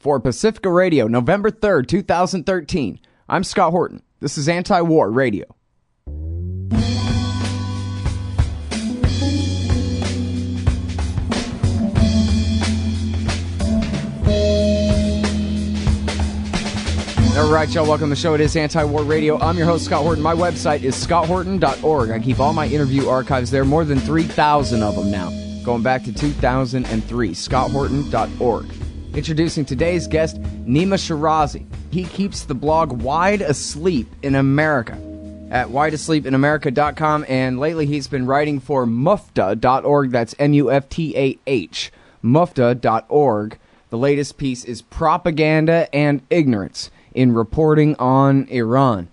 For Pacifica Radio, November 3rd, 2013, I'm Scott Horton. This is Anti-War Radio. All right, y'all, welcome to the show. It is Anti-War Radio. I'm your host, Scott Horton. My website is scotthorton.org. I keep all my interview archives there, more than 3,000 of them now, going back to 2003, scotthorton.org. Introducing today's guest, Nima Shirazi. He keeps the blog Wide Asleep in America at wideasleepinamerica.com, and lately he's been writing for mufta.org. That's M-U-F-T-A-H, mufta.org. The latest piece is Propaganda and Ignorance in Reporting on Iran.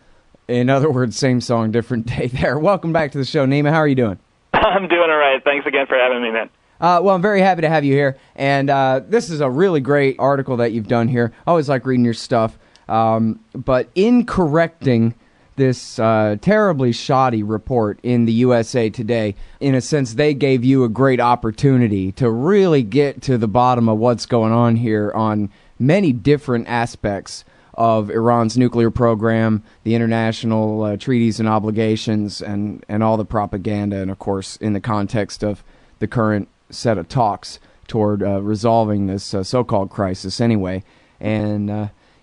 In other words, same song, different day there. Welcome back to the show, Nima. How are you doing? I'm doing all right. Thanks again for having me, man. Well, I'm very happy to have you here, and this is a really great article that you've done here. I always like reading your stuff, but in correcting this terribly shoddy report in the USA Today, in a sense, they gave you a great opportunity to really get to the bottom of what's going on here on many different aspects of Iran's nuclear program, the international treaties and obligations, and all the propaganda, and of course, in the context of the current set of talks toward resolving this so-called crisis anyway. And,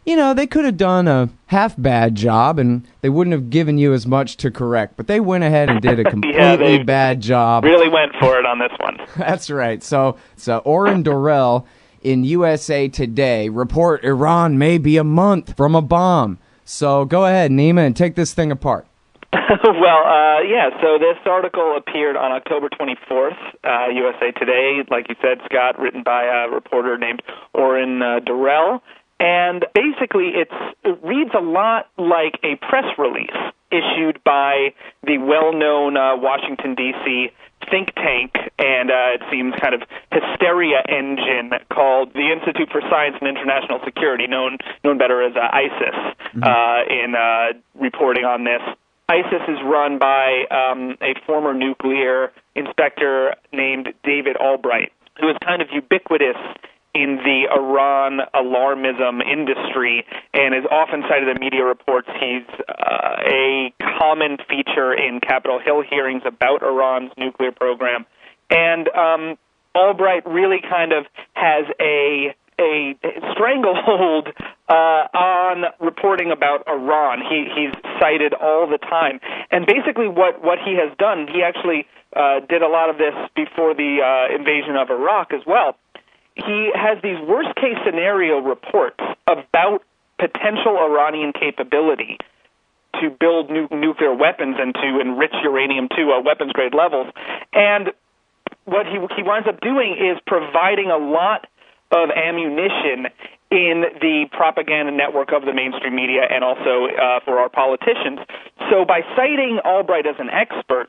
they could have done a half-bad job, and they wouldn't have given you as much to correct, but they went ahead and did a completely bad job. Really went for it on this one. That's right. So Oren Dorel in USA Today report Iran may be a month from a bomb. So go ahead, Nima, and take this thing apart. So this article appeared on October 24th, USA Today, like you said, Scott, written by a reporter named Oren Dorel. And basically it reads a lot like a press release issued by the well-known Washington, D.C. think tank, and it seems kind of hysteria engine called the Institute for Science and International Security, known better as ISIS, in reporting on this. ISIS is run by a former nuclear inspector named David Albright, who is kind of ubiquitous in the Iran alarmism industry and is often cited in media reports. He's a common feature in Capitol Hill hearings about Iran's nuclear program. And Albright really kind of has a stranglehold on reporting about Iran. He's cited all the time. And basically what he has done, he actually did a lot of this before the invasion of Iraq as well. He has these worst-case scenario reports about potential Iranian capability to build nuclear weapons and to enrich uranium to weapons-grade levels. And what he winds up doing is providing a lot of ammunition in the propaganda network of the mainstream media and also for our politicians. So by citing Albright as an expert,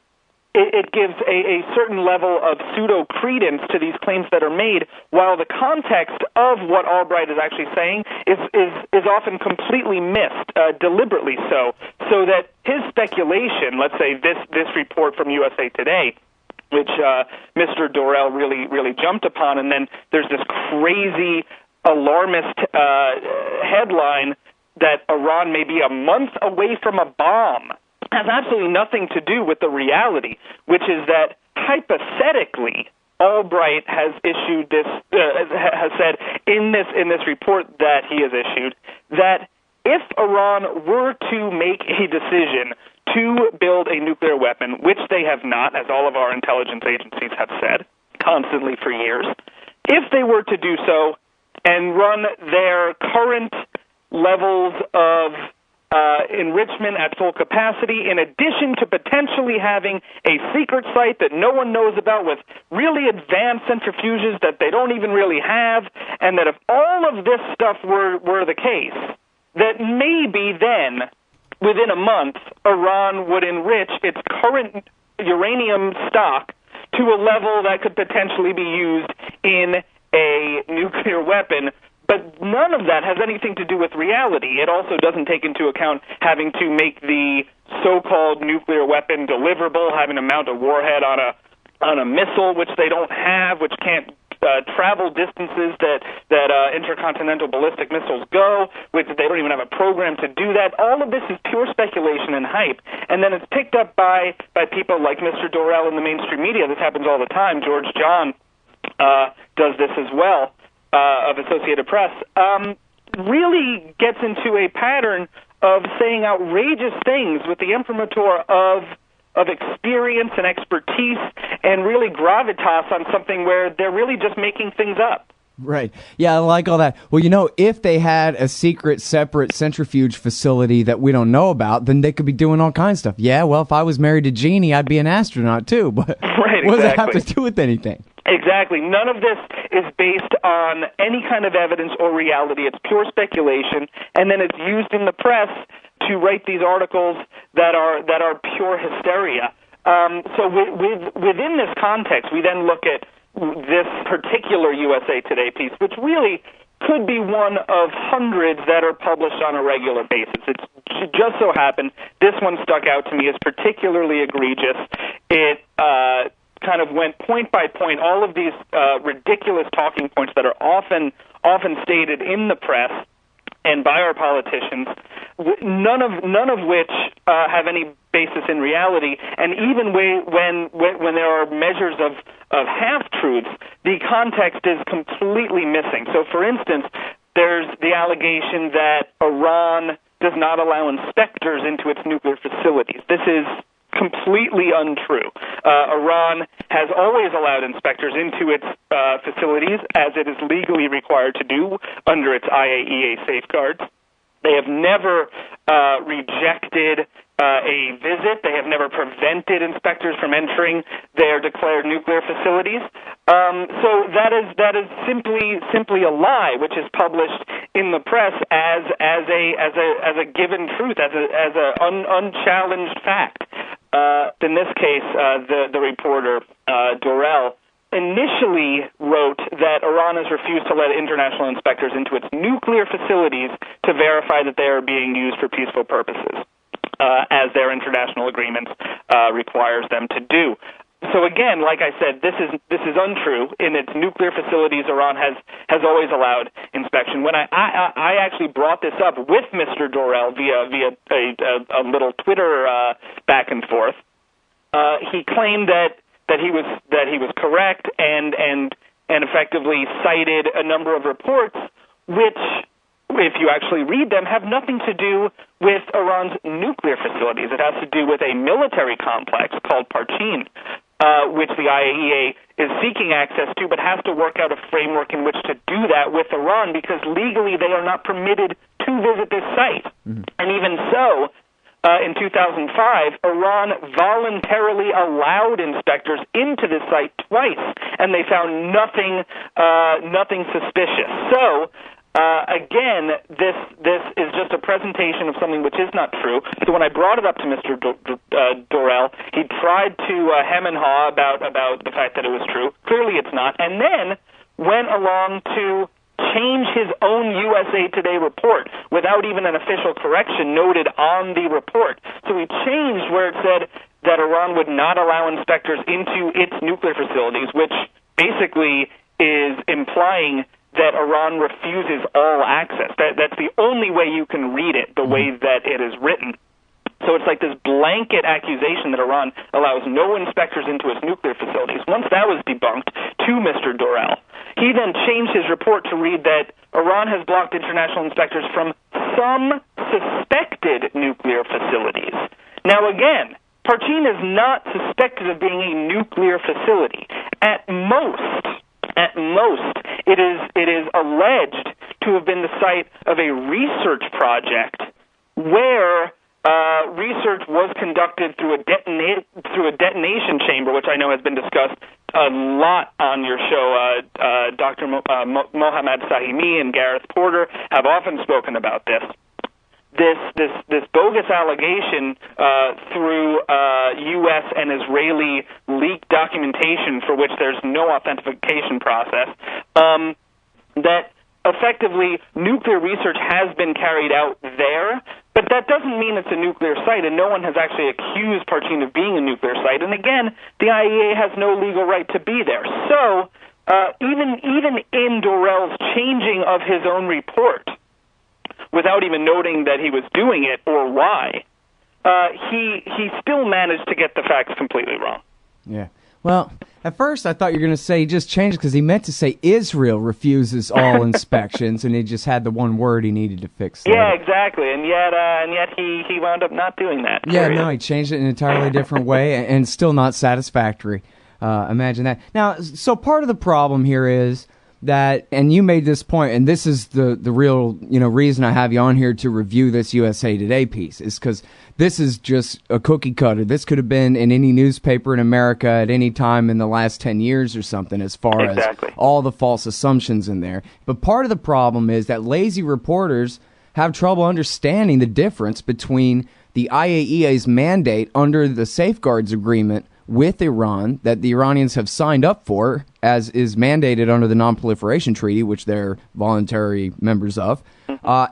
it gives a certain level of pseudo-credence to these claims that are made, while the context of what Albright is actually saying is often completely missed, deliberately so that his speculation, let's say this report from USA Today, which Mr. Dorel really jumped upon, and then there's this crazy alarmist headline that Iran may be a month away from a bomb, has absolutely nothing to do with the reality, which is that hypothetically, Albright has issued this, has said in this report that he has issued that if Iran were to make a decision to build a nuclear weapon, which they have not, as all of our intelligence agencies have said constantly for years, if they were to do so and run their current levels of enrichment at full capacity, in addition to potentially having a secret site that no one knows about with really advanced centrifuges that they don't even really have, and that if all of this stuff were the case, that maybe then, within a month, Iran would enrich its current uranium stock to a level that could potentially be used in a nuclear weapon. But none of that has anything to do with reality. It also doesn't take into account having to make the so-called nuclear weapon deliverable, having to mount a warhead on a missile, which they don't have, which can't travel distances that intercontinental ballistic missiles go, which they don't even have a program to do that. All of this is pure speculation and hype, and then it's picked up by people like Mr. Dorrell in the mainstream media. This happens all the time. George John does this as well, of Associated Press. Really gets into a pattern of saying outrageous things with the imprimatur of experience and expertise and really gravitas on something where they're really just making things up. Right. Yeah, I like all that. Well, if they had a secret, separate centrifuge facility that we don't know about, then they could be doing all kinds of stuff. Yeah, well, if I was married to Jeannie, I'd be an astronaut too. But right, what does that have to do with anything? Exactly. None of this is based on any kind of evidence or reality. It's pure speculation, and then it's used in the press to write these articles that are pure hysteria. So within this context, we then look at this particular USA Today piece, which really could be one of hundreds that are published on a regular basis. It just so happened this one stuck out to me as particularly egregious. It kind of went point by point, all of these ridiculous talking points that are often stated in the press and by our politicians, none of which have any basis in reality, and even when there are measures of half-truths, the context is completely missing. So, for instance, there's the allegation that Iran does not allow inspectors into its nuclear facilities. This is completely untrue. Iran has always allowed inspectors into its facilities, as it is legally required to do under its IAEA safeguards. They have never rejected a visit. They have never prevented inspectors from entering their declared nuclear facilities. So that is simply a lie, which is published in the press as a given truth, as an unchallenged fact. In this case, the reporter Dorrell initially wrote that Iran has refused to let international inspectors into its nuclear facilities to verify that they are being used for peaceful purposes, as their international agreements requires them to do. So again, like I said, this is untrue. In its nuclear facilities, Iran has always allowed inspection. When I actually brought this up with Mr. Dorrell via a little Twitter back and forth, he claimed that he was correct and effectively cited a number of reports which, if you actually read them, have nothing to do with Iran's nuclear facilities. It has to do with a military complex called Parchin, which the IAEA is seeking access to, but has to work out a framework in which to do that with Iran, because legally they are not permitted to visit this site. Mm-hmm. And even so, in 2005, Iran voluntarily allowed inspectors into the site twice, and they found nothing suspicious. So, again, this is just a presentation of something which is not true. So when I brought it up to Mr. Dorrell, he tried to hem and haw about the fact that it was true. Clearly it's not. And then went along to change his own USA Today report without even an official correction noted on the report. So he changed where it said that Iran would not allow inspectors into its nuclear facilities, which basically is implying that Iran refuses all access. That's the only way you can read it, the way that it is written. So it's like this blanket accusation that Iran allows no inspectors into its nuclear facilities. Once that was debunked to Mr. Dorrell, he then changed his report to read that Iran has blocked international inspectors from some suspected nuclear facilities. Now again, Parchin is not suspected of being a nuclear facility. At most, it is alleged to have been the site of a research project where research was conducted through a detonation chamber, which I know has been discussed a lot on your show. Dr. Mohammad Sahimi and Gareth Porter have often spoken about this. This bogus allegation through U.S. and Israeli leaked documentation for which there's no authentication process, that effectively nuclear research has been carried out there, but that doesn't mean it's a nuclear site, and no one has actually accused Parchin of being a nuclear site. And again, the IAEA has no legal right to be there. So even in Dorell's changing of his own report, without even noting that he was doing it or why, he still managed to get the facts completely wrong. Yeah. Well, at first I thought you were going to say he just changed because he meant to say Israel refuses all inspections, and he just had the one word he needed to fix. Yeah, exactly. And yet he wound up not doing that. Yeah, no, he changed it in an entirely different way, and still not satisfactory. Imagine that. Now, so part of the problem here is that, and you made this point, and this is the real reason I have you on here to review this USA Today piece, is because this is just a cookie cutter. This could have been in any newspaper in America at any time in the last 10 years or something, as far as all the false assumptions in there. But part of the problem is that lazy reporters have trouble understanding the difference between the IAEA's mandate under the Safeguards Agreement with Iran that the Iranians have signed up for, as is mandated under the Non-Proliferation Treaty, which they're voluntary members of,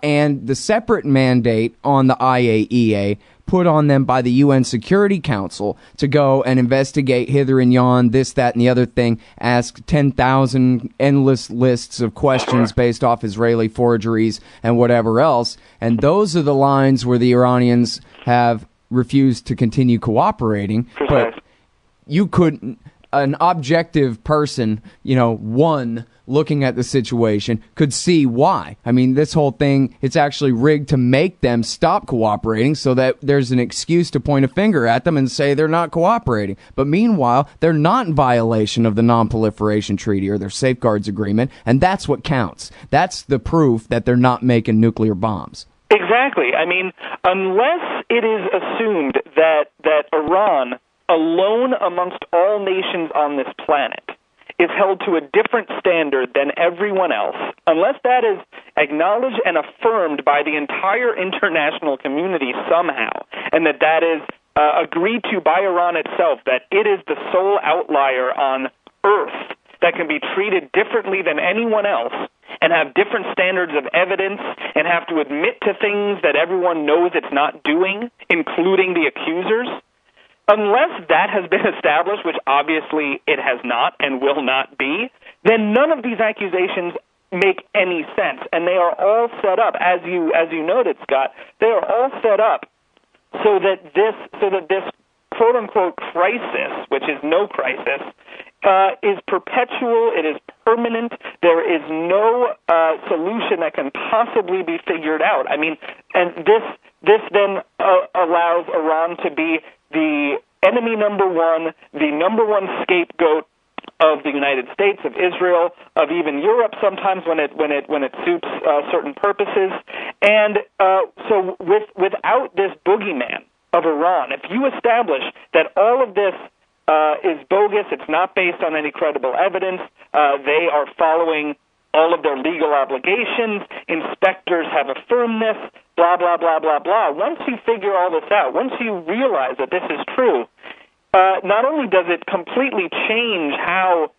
and the separate mandate on the IAEA put on them by the UN Security Council to go and investigate hither and yon, this, that, and the other thing, ask 10,000 endless lists of questions based off Israeli forgeries and whatever else. And those are the lines where the Iranians have refused to continue cooperating. But you couldn't, an objective person, one looking at the situation could see why. I mean, this whole thing, it's actually rigged to make them stop cooperating so that there's an excuse to point a finger at them and say they're not cooperating. But meanwhile, they're not in violation of the Non-Proliferation Treaty or their Safeguards Agreement, and that's what counts. That's the proof that they're not making nuclear bombs. Exactly. I mean, unless it is assumed that Iran, alone amongst all nations on this planet, is held to a different standard than everyone else, unless that is acknowledged and affirmed by the entire international community somehow, and that is agreed to by Iran itself, that it is the sole outlier on Earth that can be treated differently than anyone else and have different standards of evidence and have to admit to things that everyone knows it's not doing, including the accusers. Unless that has been established, which obviously it has not and will not be, then none of these accusations make any sense. And they are all set up, as you noted, Scott, they are all set up so that this quote unquote crisis, which is no crisis, is perpetual, it is permanent, there is no solution that can possibly be figured out. I mean, and this then allows Iran to be the enemy number one, the number one scapegoat of the United States, of Israel, of even Europe sometimes when it suits certain purposes. And so without this boogeyman of Iran, if you establish that all of this is bogus, it's not based on any credible evidence, they are following all of their legal obligations, inspectors have affirmed this, blah, blah, blah, blah, blah. Once you figure all this out, once you realize that this is true, not only does it completely change how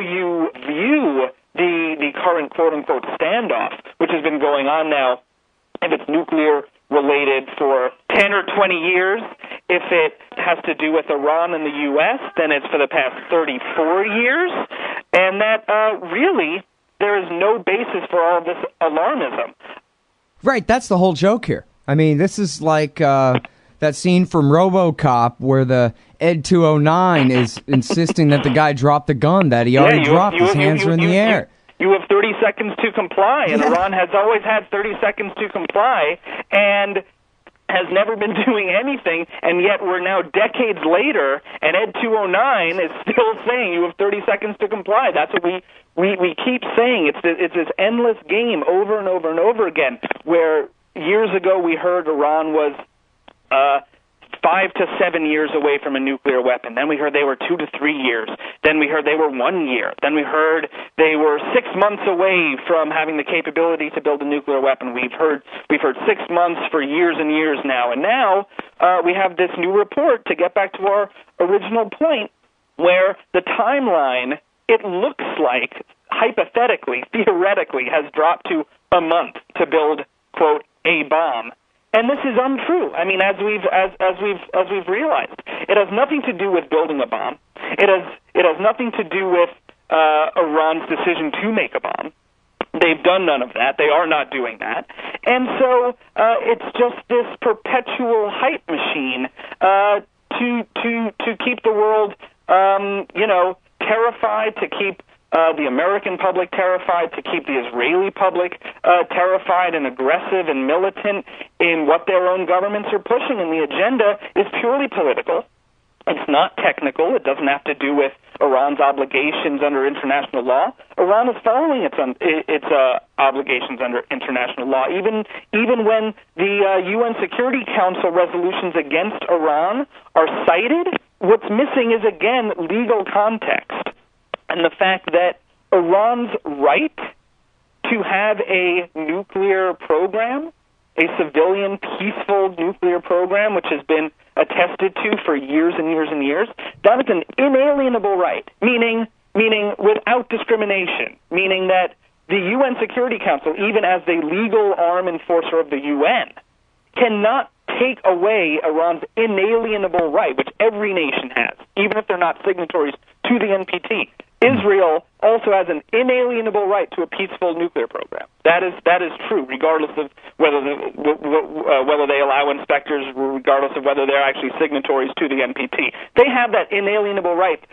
you view the current quote-unquote standoff, which has been going on now, if it's nuclear-related for 10 or 20 years, if it has to do with Iran and the U.S., then it's for the past 34 years, and that really there is no basis for all this alarmism. Right, that's the whole joke here. I mean, this is like that scene from RoboCop where the Ed 209 is insisting that the guy dropped the gun that he already dropped. His hands are in the air. You have 30 seconds to comply, and Iran has always had 30 seconds to comply, and has never been doing anything, and yet we're now decades later, and Ed 209 is still saying you have 30 seconds to comply. That's what we keep saying. It's this endless game over and over and over again, where years ago we heard Iran was 5 to 7 years away from a nuclear weapon. Then we heard they were 2 to 3 years. Then we heard they were 1 year. Then we heard they were 6 months away from having the capability to build a nuclear weapon. We've heard 6 months for years and years now. And now we have this new report, to get back to our original point, where the timeline, it looks like, hypothetically, theoretically, has dropped to a month to build, quote, a bomb. And this is untrue. I mean, as we've realized, it has nothing to do with building a bomb. It has nothing to do with Iran's decision to make a bomb. They've done none of that. They are not doing that. And so it's just this perpetual hype machine to keep the world, terrified, to keep the American public terrified, to keep the Israeli public terrified and aggressive and militant in what their own governments are pushing. And the agenda is purely political. It's not technical. It doesn't have to do with Iran's obligations under international law. Iran is following its obligations under international law. Even when the UN Security Council resolutions against Iran are cited, what's missing is, again, legal context. And the fact that Iran's right to have a nuclear program, a civilian, peaceful nuclear program, which has been attested to for years and years and years, that is an inalienable right, meaning without discrimination, meaning that the UN Security Council, even as the legal arm enforcer of the UN, cannot take away Iran's inalienable right, which every nation has, even if they're not signatories to the NPT. Israel also has an inalienable right to a peaceful nuclear program. That is true, regardless of whether they allow inspectors, regardless of whether they're actually signatories to the NPT. They have that inalienable right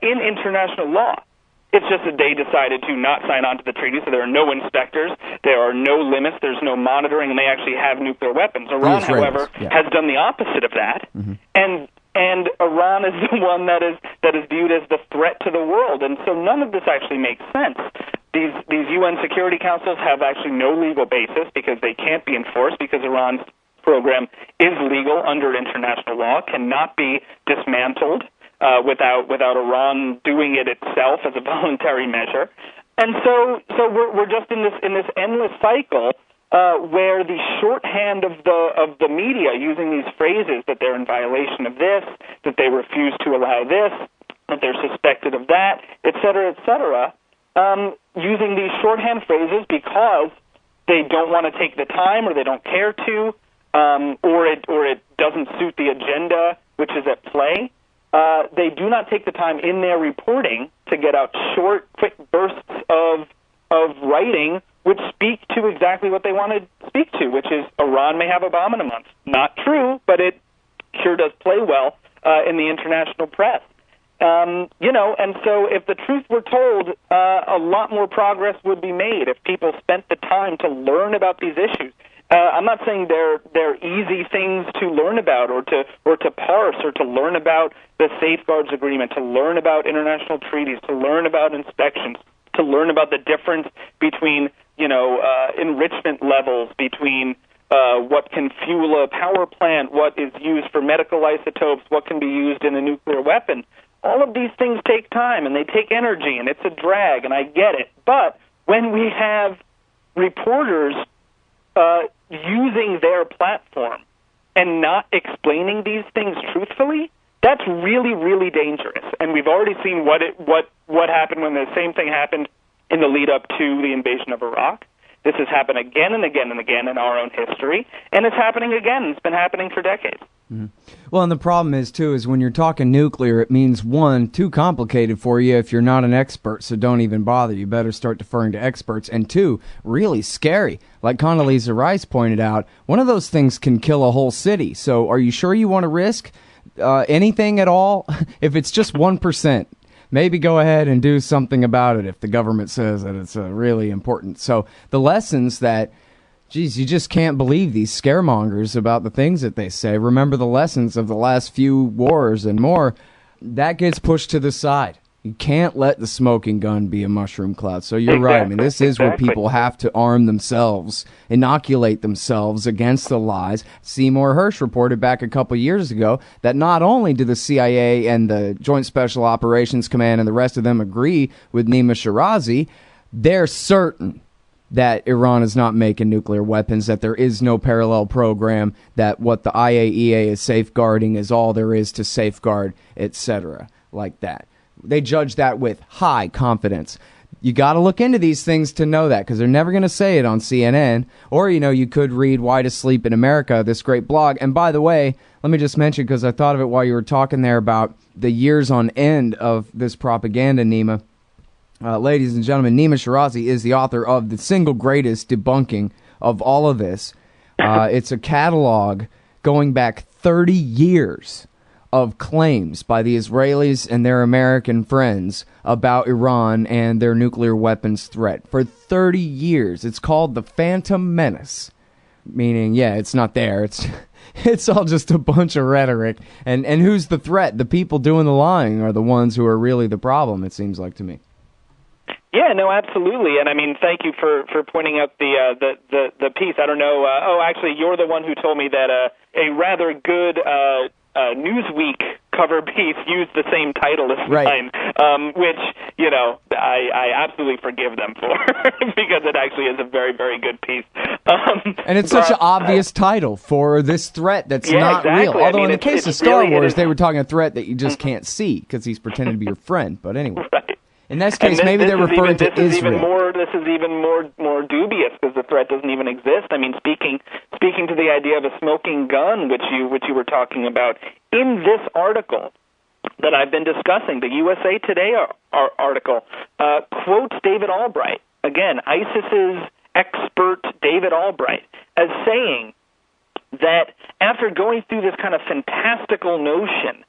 in international law. It's just that they decided to not sign on to the treaty, so there are no inspectors, there are no limits, there's no monitoring, and they actually have nuclear weapons. Iran, however, has done the opposite of that, and Iran is the one that is viewed as the threat to the world, and so none of this actually makes sense. These UN Security Councils have actually no legal basis because they can't be enforced, because Iran's program is legal under international law, cannot be dismantled without Iran doing it itself as a voluntary measure, and so we're just in this endless cycle where the shorthand of the media, using these phrases that they're in violation of this, that they refuse to allow this, that they're suspected of that, et cetera, using these shorthand phrases because they don't want to take the time, or they don't care to, or it doesn't suit the agenda which is at play. They do not take the time in their reporting to get out short, quick bursts of writing which speak to exactly what they want to speak to, which is Iran may have a bomb in a month. Not true, but it sure does play well in the international press. And so if the truth were told, a lot more progress would be made if people spent the time to learn about these issues. I'm not saying they're easy things to learn about, or to parse, or to learn about the Safeguards Agreement, to learn about international treaties, to learn about inspections, to learn about the difference between enrichment levels, between what can fuel a power plant, what is used for medical isotopes, what can be used in a nuclear weapon. All of these things take time, and they take energy, and it's a drag, and I get it. But when we have reporters using their platform and not explaining these things truthfully, that's really, really dangerous. And we've already seen what happened when the same thing happened in the lead-up to the invasion of Iraq. This has happened again and again and again in our own history, and it's happening again. It's been happening for decades. Mm-hmm. Well, and the problem is, too, is when you're talking nuclear, it means, one, too complicated for you if you're not an expert, so don't even bother. You better start deferring to experts. And two, really scary. Like Condoleezza Rice pointed out, one of those things can kill a whole city. So are you sure you want to risk anything at all? If it's just 1%. Maybe go ahead and do something about it if the government says that it's really important. So the lessons that, geez, you just can't believe these scaremongers about the things that they say. Remember the lessons of the last few wars and more. That gets pushed to the side. You can't let the smoking gun be a mushroom cloud. So you're right. I mean, this is where people have to arm themselves, inoculate themselves against the lies. Seymour Hersh reported back a couple years ago that not only do the CIA and the Joint Special Operations Command and the rest of them agree with Nima Shirazi, they're certain that Iran is not making nuclear weapons, that there is no parallel program, that what the IAEA is safeguarding is all there is to safeguard, etc., like that. They judge that with high confidence. You got to look into these things to know that, because they're never going to say it on CNN. Or, you could read Why to Sleep in America, this great blog. And by the way, let me just mention, because I thought of it while you were talking there about the years on end of this propaganda, Nima. ladies and gentlemen, Nima Shirazi is the author of the single greatest debunking of all of this. It's a catalog going back 30 years of claims by the Israelis and their American friends about Iran and their nuclear weapons threat. For 30 years. It's called the Phantom Menace. Meaning, yeah, it's not there. It's all just a bunch of rhetoric. And who's the threat? The people doing the lying are the ones who are really the problem, it seems like to me. Yeah, no, absolutely, and I mean, thank you for pointing out the piece. I don't know. Actually, you're the one who told me that a rather good Newsweek cover piece used the same title as mine, which I absolutely forgive them for because it actually is a very, very good piece. And it's such an obvious title for this threat that's not exactly. real. Although in the case of Star really Wars, they were talking a threat that you just can't see because he's pretending to be your friend. But anyway. Right. In this case, maybe they're referring to Israel. This is even more dubious because the threat doesn't even exist. I mean, speaking to the idea of a smoking gun, which you were talking about in this article that I've been discussing, the USA Today article quotes David Albright, again, ISIS's expert David Albright, as saying that after going through this kind of fantastical notion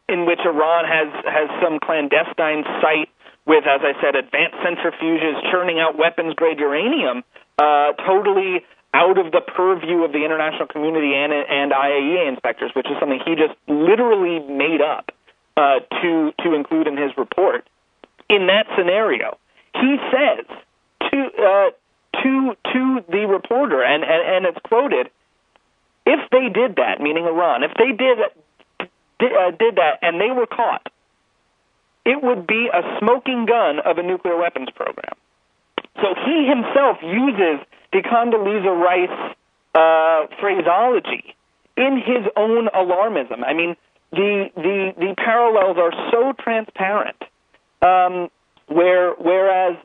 in which Iran has some clandestine site with, as I said, advanced centrifuges churning out weapons-grade uranium, totally out of the purview of the international community and IAEA inspectors, which is something he just literally made up to include in his report. In that scenario, he says to the reporter, and it's quoted, if they did that, meaning Iran, if they did that and they were caught, it would be a smoking gun of a nuclear weapons program. So he himself uses the Condoleezza Rice phraseology in his own alarmism. I mean, the parallels are so transparent. Whereas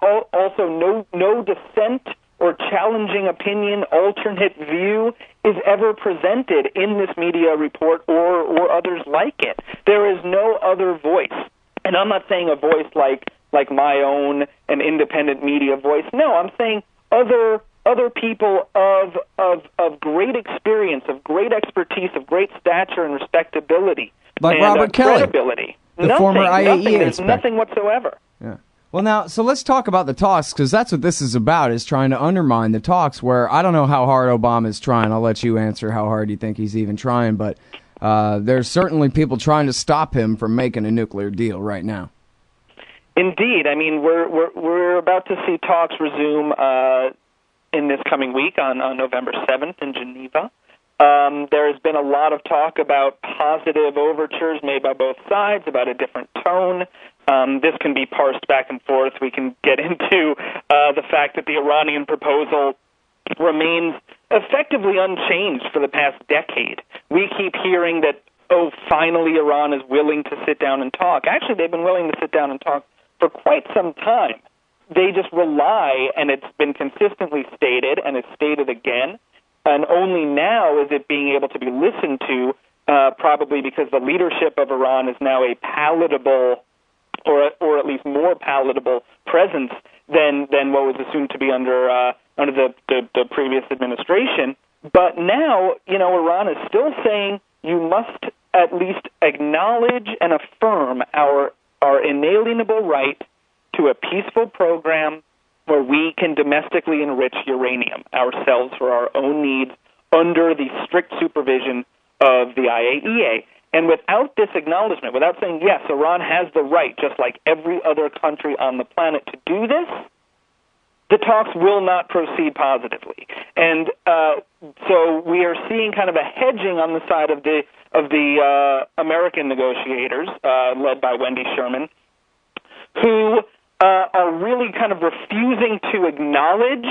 also no dissent or challenging opinion, alternate view is ever presented in this media report or others like it. There is no other voice. And I'm not saying a voice like my own, an independent media voice. No, I'm saying other people of great experience, of great expertise, of great stature and respectability. Like and Robert Kelly, credibility. the former IAEA inspector. Nothing whatsoever. Yeah. Well, now, so let's talk about the talks, because that's what this is about, is trying to undermine the talks, where I don't know how hard Obama's trying. I'll let you answer how hard you think he's even trying, but there's certainly people trying to stop him from making a nuclear deal right now. Indeed. I mean, we're about to see talks resume in this coming week on November 7th in Geneva. There has been a lot of talk about positive overtures made by both sides, about a different tone. This can be parsed back and forth. We can get into the fact that the Iranian proposal remains effectively unchanged for the past decade. We keep hearing that, finally Iran is willing to sit down and talk. Actually, they've been willing to sit down and talk for quite some time. They just rely, and it's been consistently stated, and it's stated again, and only now is it being able to be listened to, probably because the leadership of Iran is now a palatable, or at least more palatable presence than what was assumed to be under the previous administration. But now, Iran is still saying you must at least acknowledge and affirm our inalienable right to a peaceful program where we can domestically enrich uranium ourselves for our own needs under the strict supervision of the IAEA. And without this acknowledgement, without saying, yes, Iran has the right, just like every other country on the planet, to do this, the talks will not proceed positively. And so we are seeing kind of a hedging on the side of the American negotiators, led by Wendy Sherman, who are really kind of refusing to acknowledge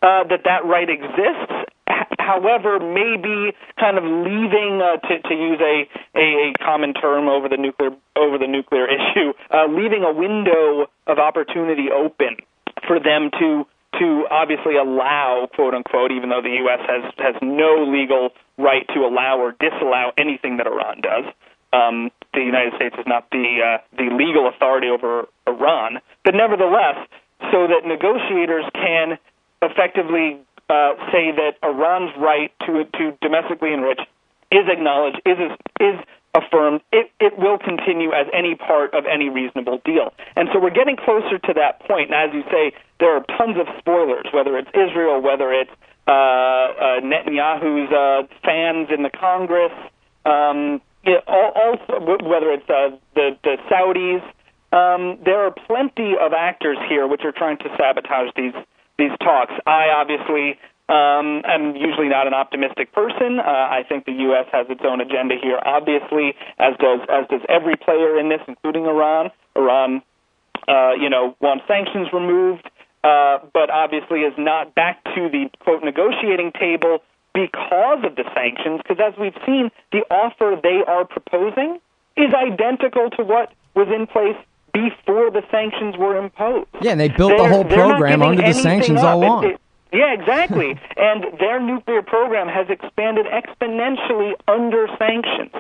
that right exists. However, maybe kind of leaving, to use a common term over the nuclear issue, leaving a window of opportunity open for them to obviously allow, quote unquote, even though the U.S. has no legal right to allow or disallow anything that Iran does, the United States is not the legal authority over Iran, but nevertheless, so that negotiators can effectively say that Iran's right to domestically enrich is acknowledged, is affirmed, it will continue as any part of any reasonable deal. And so we're getting closer to that point. And as you say, there are tons of spoilers, whether it's Israel, whether it's Netanyahu's fans in the Congress, whether it's the Saudis. There are plenty of actors here which are trying to sabotage these talks. I obviously am usually not an optimistic person. I think the U.S. has its own agenda here, obviously, as does every player in this, including Iran. Iran, wants sanctions removed, but obviously is not back to the, quote, negotiating table because of the sanctions, because as we've seen, the offer they are proposing is identical to what was in place before the sanctions were imposed. Yeah, and they built the whole program under the sanctions all along. Yeah, exactly. And their nuclear program has expanded exponentially under sanctions.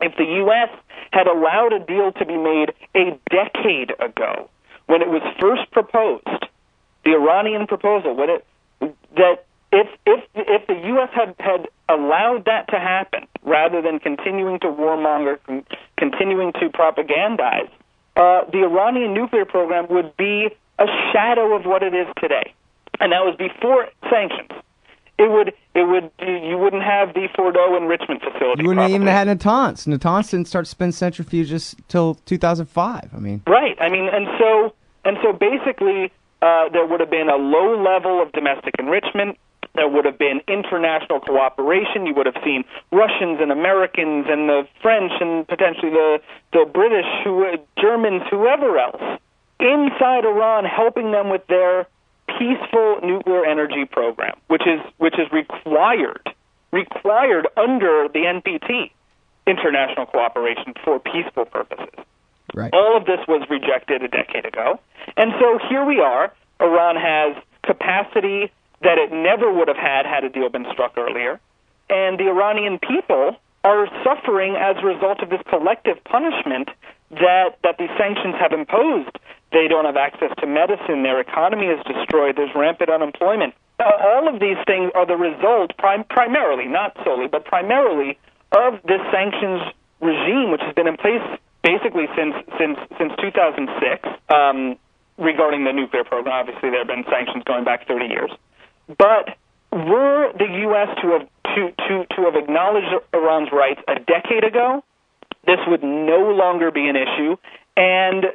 If the U.S. had allowed a deal to be made a decade ago, when it was first proposed, the Iranian proposal, if the U.S. had allowed that to happen, rather than continuing to warmonger, continuing to propagandize, the Iranian nuclear program would be a shadow of what it is today. And that was before sanctions. You wouldn't have the Fordo enrichment facility. You wouldn't even have had Natanz. Natanz didn't start spin centrifuges till 2005. Right. And so basically, there would have been a low level of domestic enrichment. There would have been international cooperation. You would have seen Russians and Americans and the French and potentially the British, Germans, whoever else, inside Iran helping them with their peaceful nuclear energy program, which is required under the NPT, international cooperation for peaceful purposes. Right. All of this was rejected a decade ago. And so here we are. Iran has capacity that it never would have had a deal been struck earlier. And the Iranian people are suffering as a result of this collective punishment that these sanctions have imposed. They don't have access to medicine. Their economy is destroyed. There's rampant unemployment. All of these things are the result, primarily, not solely, but primarily, of this sanctions regime, which has been in place basically since 2006 regarding the nuclear program. Obviously, there have been sanctions going back 30 years. But were the U.S. to have acknowledged Iran's rights a decade ago, this would no longer be an issue. And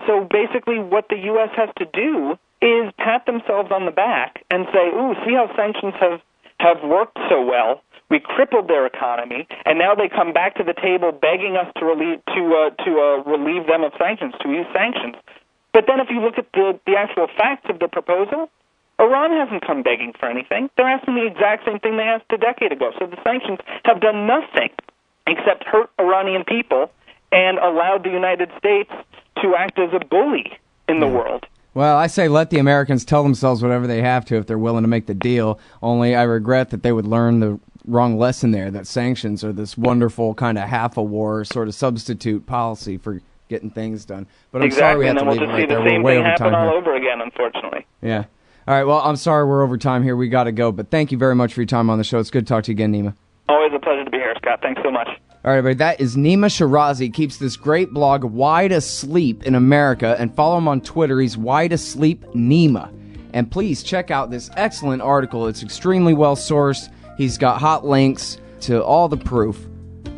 so basically what the U.S. has to do is pat themselves on the back and say, ooh, see how sanctions have worked so well. We crippled their economy, and now they come back to the table begging us to relieve them of sanctions, to use sanctions. But then if you look at the actual facts of the proposal, Iran hasn't come begging for anything. They're asking the exact same thing they asked a decade ago. So the sanctions have done nothing except hurt Iranian people and allowed the United States to act as a bully in the world. Well, I say let the Americans tell themselves whatever they have to if they're willing to make the deal, only I regret that they would learn the wrong lesson there, that sanctions are this wonderful kind of half-a-war sort of substitute policy for getting things done. But I'm sorry we have to leave it right there. We're way over time here. And then we'll just see the same thing happen all over again, unfortunately. Yeah. All right, well, I'm sorry we're over time here. We got to go, but thank you very much for your time on the show. It's good to talk to you again, Nima. Always a pleasure to be here, Scott. Thanks so much. All right, everybody, that is Nima Shirazi. Keeps this great blog, Wide Asleep in America, and follow him on Twitter. He's Wide Asleep Nima. And please check out this excellent article. It's extremely well-sourced. He's got hot links to all the proof.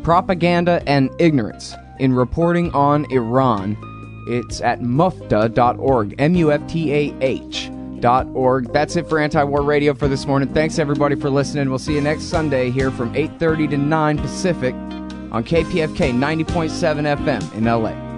Propaganda and Ignorance in Reporting on Iran. It's at mufta.org, MUFTAH.org. That's it for Anti-War Radio for this morning. Thanks, everybody, for listening. We'll see you next Sunday here from 8:30 to 9 Pacific on KPFK 90.7 FM in L.A.